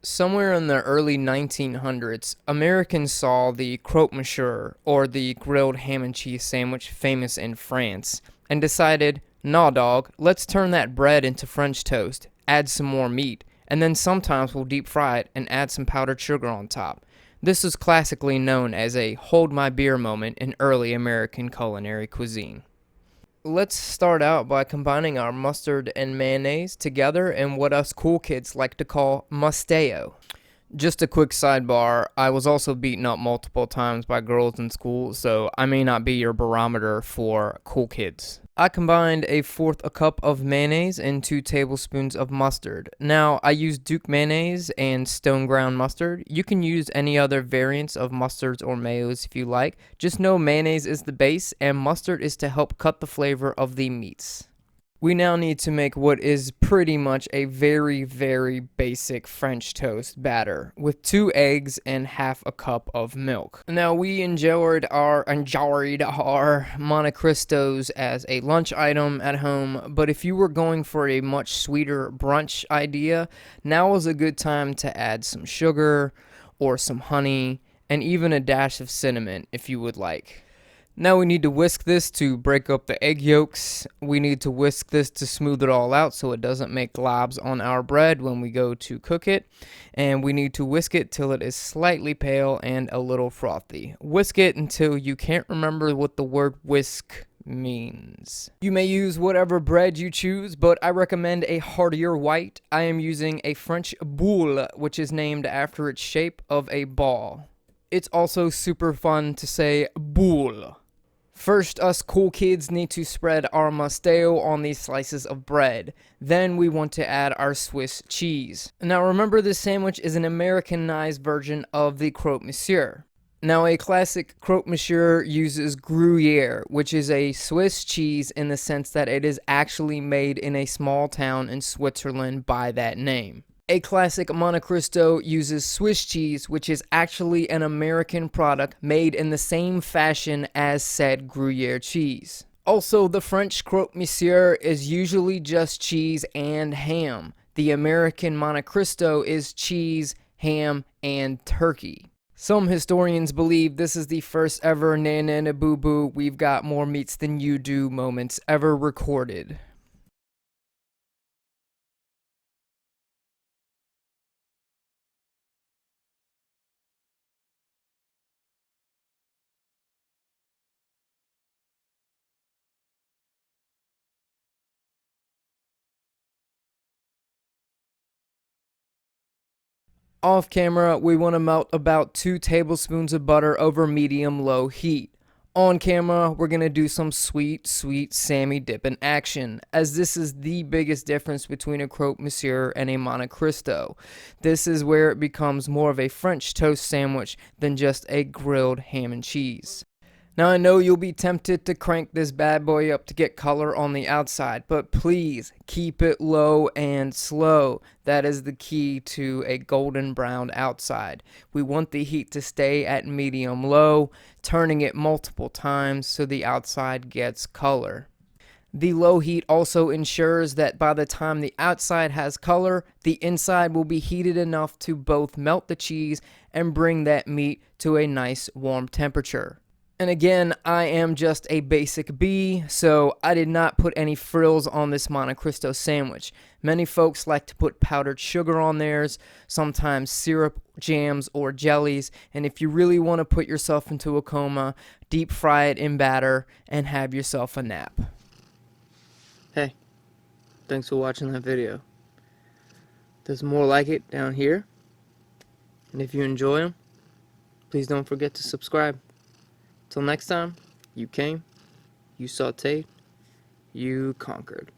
Somewhere in the early 1900s, Americans saw the croque monsieur, or the grilled ham and cheese sandwich famous in France, and decided, nah dog, let's turn that bread into French toast, add some more meat, and then sometimes we'll deep fry it and add some powdered sugar on top. This is classically known as a hold my beer moment in early American culinary cuisine. Let's start out by combining our mustard and mayonnaise together in what us cool kids like to call musteo. Just a quick sidebar, I was also beaten up multiple times by girls in school, so I may not be your barometer for cool kids. I combined a fourth a cup of mayonnaise and 2 tablespoons of mustard. Now, I used Duke mayonnaise and stone ground mustard. You can use any other variants of mustards or mayos if you like. Just know mayonnaise is the base and mustard is to help cut the flavor of the meats. We now need to make what is pretty much a very, very basic French toast batter with 2 eggs and half a cup of milk. Now we enjoyed our Monte Cristos as a lunch item at home, but if you were going for a much sweeter brunch idea, now is a good time to add some sugar or some honey and even a dash of cinnamon if you would like. Now we need to whisk this to break up the egg yolks. We need to whisk this to smooth it all out so it doesn't make globs on our bread when we go to cook it. And we need to whisk it till it is slightly pale and a little frothy. Whisk it until you can't remember what the word whisk means. You may use whatever bread you choose, but I recommend a heartier white. I am using a French boule, which is named after its shape of a ball. It's also super fun to say boule. First, us cool kids need to spread our musteo on these slices of bread. Then we want to add our Swiss cheese. Now remember, this sandwich is an Americanized version of the croque monsieur. Now a classic croque monsieur uses Gruyere, which is a Swiss cheese in the sense that it is actually made in a small town in Switzerland by that name. A classic Monte Cristo uses Swiss cheese, which is actually an American product made in the same fashion as said Gruyere cheese. Also, the French croque monsieur is usually just cheese and ham. The American Monte Cristo is cheese, ham, and turkey. Some historians believe this is the first ever na na na boo boo, we've got more meats than you do moments ever recorded. Off camera, we want to melt about 2 tablespoons of butter over medium-low heat. On camera, we're going to do some sweet Sammy dipping action, as this is the biggest difference between a croque monsieur and a Monte Cristo. This is where it becomes more of a French toast sandwich than just a grilled ham and cheese. Now I know you'll be tempted to crank this bad boy up to get color on the outside, but please keep it low and slow. That is the key to a golden brown outside. We want the heat to stay at medium low, turning it multiple times so the outside gets color. The low heat also ensures that by the time the outside has color, the inside will be heated enough to both melt the cheese and bring that meat to a nice warm temperature. And again, I am just a basic B, so I did not put any frills on this Monte Cristo sandwich. Many folks like to put powdered sugar on theirs, sometimes syrup, jams, or jellies, and if you really want to put yourself into a coma, deep fry it in batter and have yourself a nap. Hey, thanks for watching that video. There's more like it down here, and if you enjoy them, please don't forget to subscribe. Till next time, you came, you sauteed, you conquered.